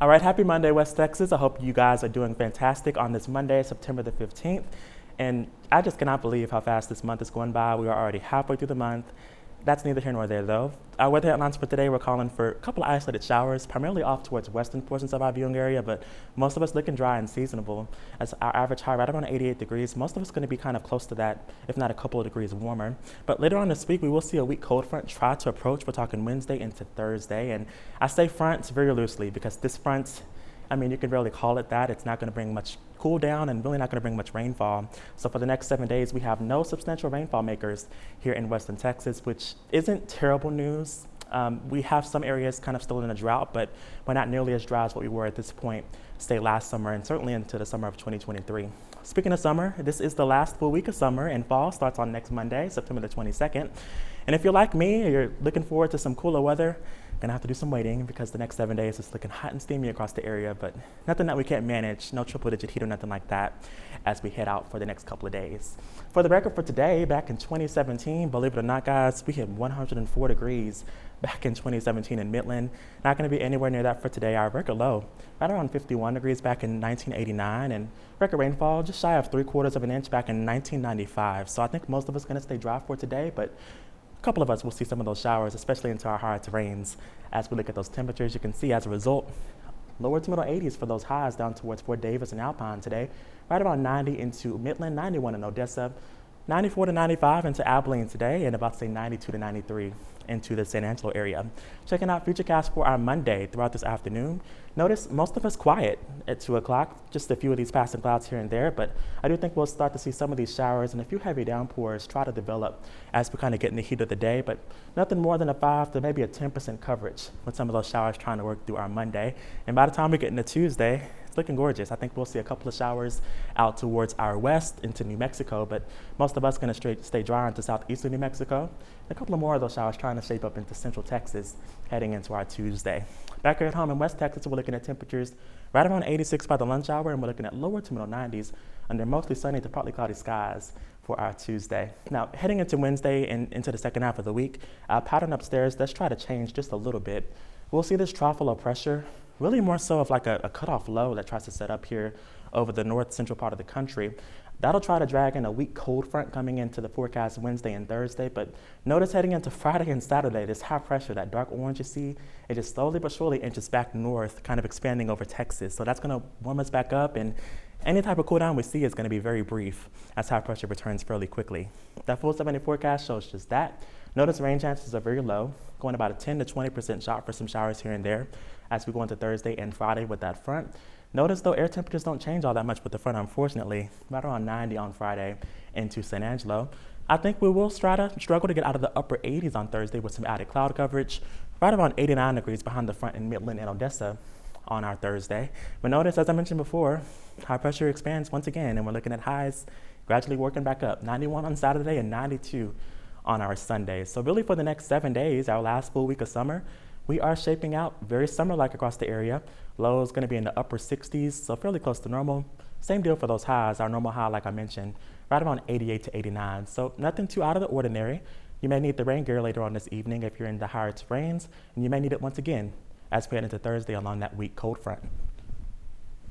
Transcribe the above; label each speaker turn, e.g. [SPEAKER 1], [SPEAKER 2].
[SPEAKER 1] All right, happy Monday, West Texas. I hope you guys are doing fantastic on this Monday, September the 15th. And I just cannot believe how fast this month is going by. We are already halfway through the month. That's neither here nor there, though. Our weather headlines for today, we're calling for a couple of isolated showers, primarily off towards western portions of our viewing area, but most of us looking dry and seasonable. As our average high right around 88 degrees, most of us going to be kind of close to that, if not a couple of degrees warmer. But later on this week, we will see a weak cold front try to approach. We're talking Wednesday into Thursday. And I say front very loosely because this front, I mean, you can really call it that. It's not going to bring much cool down and really not going to bring much rainfall. So for the next 7 days, we have no substantial rainfall makers here in western Texas, which isn't terrible news. We have some areas kind of still in a drought, but we're not nearly as dry as what we were at this point, say last summer and certainly into the summer of 2023. Speaking of summer, this is the last full week of summer, and fall starts on next Monday, September the 22nd. And if you're like me, or you're looking forward to some cooler weather, gonna have to do some waiting because the next 7 days is looking hot and steamy across the area, but nothing that we can't manage, no triple digit heat or nothing like that as we head out for the next couple of days. For the record for today, back in 2017, believe it or not, guys, we hit 104 degrees back in 2017 in Midland. Not gonna be anywhere near that for today. Our record low, right around 51 degrees back in 1989, and record rainfall just shy of 3/4 of an inch back in 1995. So I think most of us gonna stay dry for today, but a couple of us will see some of those showers, especially into our higher terrains. As we look at those temperatures, you can see as a result, lower to middle 80s for those highs down towards Fort Davis and Alpine today. Right around 90 into Midland, 91 in Odessa, 94 to 95 into Abilene today, and about to say 92 to 93 into the San Angelo area. Checking out Futurecast for our Monday throughout this afternoon. Notice most of us quiet at 2 o'clock, just a few of these passing clouds here and there, but I do think we'll start to see some of these showers and a few heavy downpours try to develop as we kind of get in the heat of the day, but nothing more than a 5 to maybe a 10% coverage with some of those showers trying to work through our Monday. And by the time we get into Tuesday, it's looking gorgeous. I think we'll see a couple of showers out towards our west into New Mexico, but most of us going to stay dry into southeastern New Mexico. And a couple of more of those showers trying to shape up into central Texas heading into our Tuesday. Back here at home in West Texas, we're looking at temperatures right around 86 by the lunch hour, and we're looking at lower to middle 90s under mostly sunny to partly cloudy skies for our Tuesday. Now, heading into Wednesday and into the second half of the week, our pattern upstairs, let's try to change just a little bit. We'll see this trough low pressure, really more so of like a cutoff low that tries to set up here over the north central part of the country. That'll try to drag in a weak cold front coming into the forecast Wednesday and Thursday, but notice heading into Friday and Saturday, this high pressure, that dark orange you see, it just slowly but surely inches back north, kind of expanding over Texas. So that's gonna warm us back up, and any type of cool down we see is gonna be very brief as high pressure returns fairly quickly. That full 7-day forecast shows just that. Notice rain chances are very low, going about a 10 to 20% shot for some showers here and there as we go into Thursday and Friday with that front. Notice though air temperatures don't change all that much with the front, unfortunately, right around 90 on Friday into San Angelo. I think we will struggle to get out of the upper 80s on Thursday with some added cloud coverage, right around 89 degrees behind the front in Midland and Odessa on our Thursday. But notice, as I mentioned before, high pressure expands once again, and we're looking at highs gradually working back up, 91 on Saturday and 92 on our Sunday. So really for the next 7 days, our last full week of summer, we are shaping out very summer-like across the area. Low is going to be in the upper 60s, so fairly close to normal. Same deal for those highs. Our normal high, like I mentioned, right around 88 to 89. So nothing too out of the ordinary. You may need the rain gear later on this evening if you're in the higher terrains, and you may need it once again as we head into Thursday along that weak cold front.